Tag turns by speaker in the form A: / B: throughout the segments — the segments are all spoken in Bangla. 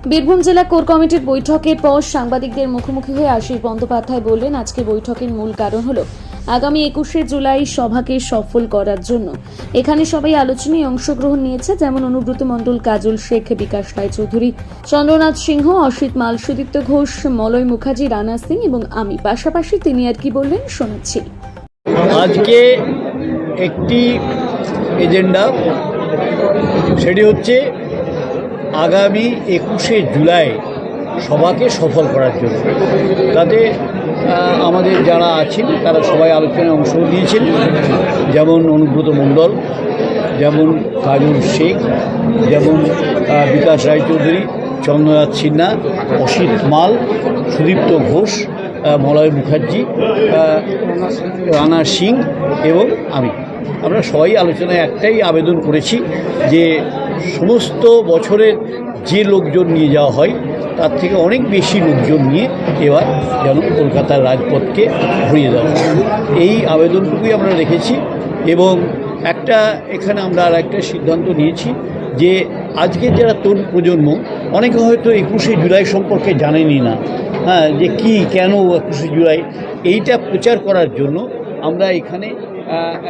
A: বীরভূম জেলা কোর কমিটির বৈঠকের পর সাংবাদিকদের মুখোমুখি হয়ে আশিস বন্দ্যোপাধ্যায় বললেন, আজকে বৈঠকের মূল কারণ হলো আগামী 21শে জুলাই সভাকে সফল করার জন্য এখানে সবাই আলোচনায় অংশগ্রহণ নিয়েছে, যেমন অনুব্রত মণ্ডল, কাজল শেখ, বিকাশ রায়চৌধুরী, চন্দ্রনাথ সিংহ, অসিত মাল, সুদীপ্ত ঘোষ, মলয় মুখার্জি, রানা সিং এবং আমি। পাশাপাশি তিনি আর কি বললেন শোনাচ্ছি।
B: আজকে একটি এজেন্ডা, সেটি হচ্ছে আগামী 21শে জুলাই সভাকে সফল করার জন্য। তাতে আমাদের যারা আছেন তারা সবাই আলোচনায় অংশ নিয়েছেন, যেমন অনুব্রত মণ্ডল, যেমন কাজল শেখ, যেমন বিকাশ রায়চৌধুরী, চন্দ্রনাথ সিনহা, অসিত মাল, সুদীপ্ত ঘোষ, মলয় মুখার্জি, রানা সিং এবং আমি। আমরা সবাই আলোচনায় একটাই আবেদন করেছি যে সমস্ত বছরের যে লোকজন নিয়ে যাওয়া হয় তার থেকে অনেক বেশি লোকজন নিয়ে এবার যেন কলকাতার রাজপথকে ভরিয়ে দেওয়া হয়, এই আবেদনটুকুই আমরা রেখেছি। এবং এখানে আমরা আর একটা সিদ্ধান্ত নিয়েছি যে আজকের যারা তরুণ প্রজন্ম, অনেকে হয়তো 21শে জুলাই সম্পর্কে জানেনই না, যে কি কেন 21শে জুলাই, এইটা প্রচার করার জন্য আমরা এখানে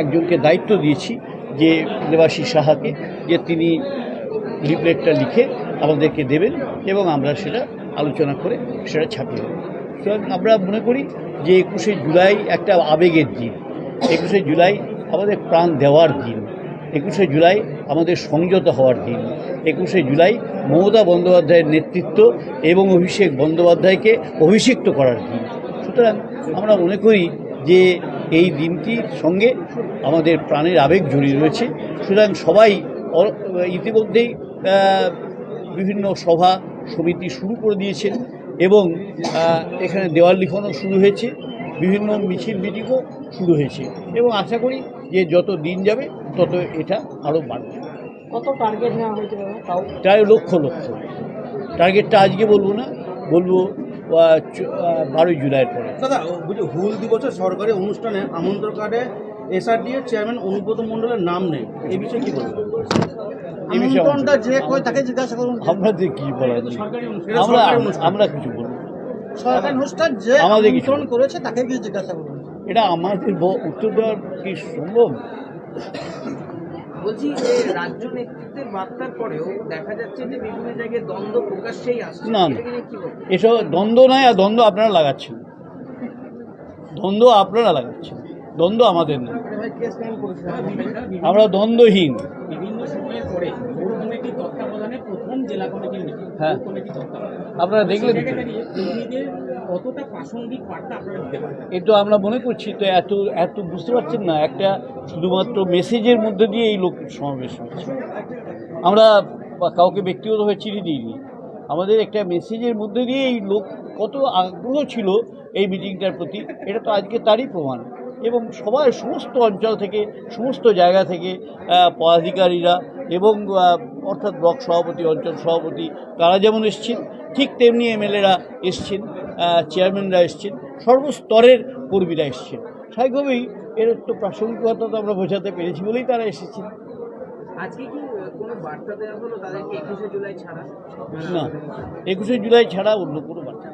B: একজনকে দায়িত্ব দিয়েছি, যে দেবাশিস সাহাকে, যে তিনি লিফলেটটা লিখে আমাদেরকে দেবেন এবং আমরা সেটা আলোচনা করে সেটা ছাপিয়ে দেব। সুতরাং আমরা মনে করি যে 21শে জুলাই একটা আবেগের দিন, 21শে জুলাই আমাদের প্রাণ দেওয়ার দিন, 21শে জুলাই আমাদের সংযত হওয়ার দিন, 21শে জুলাই মমতা বন্দ্যোপাধ্যায়ের নেতৃত্ব এবং অভিষেক বন্দ্যোপাধ্যায়কে অভিষিক্ত করার দিন। সুতরাং আমরা মনে করি যে এই দিনটির সঙ্গে আমাদের প্রাণের আবেগ জড়িয়ে রয়েছে। সুতরাং সবাই ইতিমধ্যেই বিভিন্ন সভা সমিতি শুরু করে দিয়েছেন এবং এখানে দেওয়াল লিখনও শুরু হয়েছে, বিভিন্ন মিছিল মিটিংও শুরু হয়েছে এবং আশা করি যে যত দিন যাবে তত এটা আরও বাড়বে।
C: কত টার্গেট নেওয়া হয়েছে?
B: প্রায় লক্ষ টার্গেটটা আজকে বলবো না, বলবো 12ই জুলাইয়ের পরে।
D: দাদা, হুল দিবসের সরকারি অনুষ্ঠানে আমন্ত্রণ কার্ডে এসআরডি এর চেয়ারম্যান অনুব্রত মণ্ডলের নাম নেই, এই বিষয়ে কি বলবেন? আমন্ত্রণটা যে কয় তাকে জিজ্ঞাসা করুন।
B: আমরা যে কি বলা, আমরা কিছু বলবো।
D: সরকারি অনুষ্ঠান যে আমন্ত্রণ করেছে তাকে কি জিজ্ঞাসা করুন।
B: এটা আমাদের উত্তর দেওয়ার কি সম্ভব?
C: বলছি যে রাজ্য নেতৃত্বের বার্তার পরেও দেখা যাচ্ছে যে বিভিন্ন জায়গায় দ্বন্দ্ব প্রকাশ্যেই আসছে।
B: না, এসব দ্বন্দ্ব নয়, আর দ্বন্দ্ব আপনারা লাগাচ্ছেন, দ্বন্দ্ব আমাদের না, আমরা দ্বন্দ্বহীন।
C: বিভিন্ন সময়ের পরে কোর কমিটির তত্ত্বাবধানে প্রথম জেলা কমিটির মিটিং, কমিটির তত্ত্বাবধানে
B: আপনারা দেখলেন
C: কতটা প্রাসঙ্গিক বার্তা আপনারা দিতে পারেন?
B: এটা আমরা মনে করছি তো এত বুঝতে পারছেন না, একটা শুধুমাত্র মেসেজের মধ্যে দিয়ে এই লোক সমাবেশ হচ্ছে। আমরা কাউকে ব্যক্তিগতভাবে চিঠি দিইনি, আমাদের একটা মেসেজের মধ্যে দিয়ে এই লোক কত আগ্রহ ছিল এই মিটিংটার প্রতি, এটা তো আজকে তারই প্রমাণ। এবং সবাই সমস্ত অঞ্চল থেকে, সমস্ত জায়গা থেকে পদাধিকারীরা এবং অর্থাৎ ব্লক সভাপতি, অঞ্চল সভাপতি, তারা যেমন এসছেন, ঠিক তেমনি এমএলএরা এসছেন, চেয়ারম্যানরা এসছেন, সর্বস্তরের কর্মীরা এসছেন। স্বাভাবিকভাবেই এর তো প্রাসঙ্গিকতা তো আমরা বোঝাতে পেরেছি বলেই তারা এসেছেন।
C: আজকে কি কোনো বার্তা দেওয়া হলো তাদেরকে 21শে জুলাই ছাড়া?
B: না, 21শে জুলাই ছাড়া অন্য কোনো বার্তা।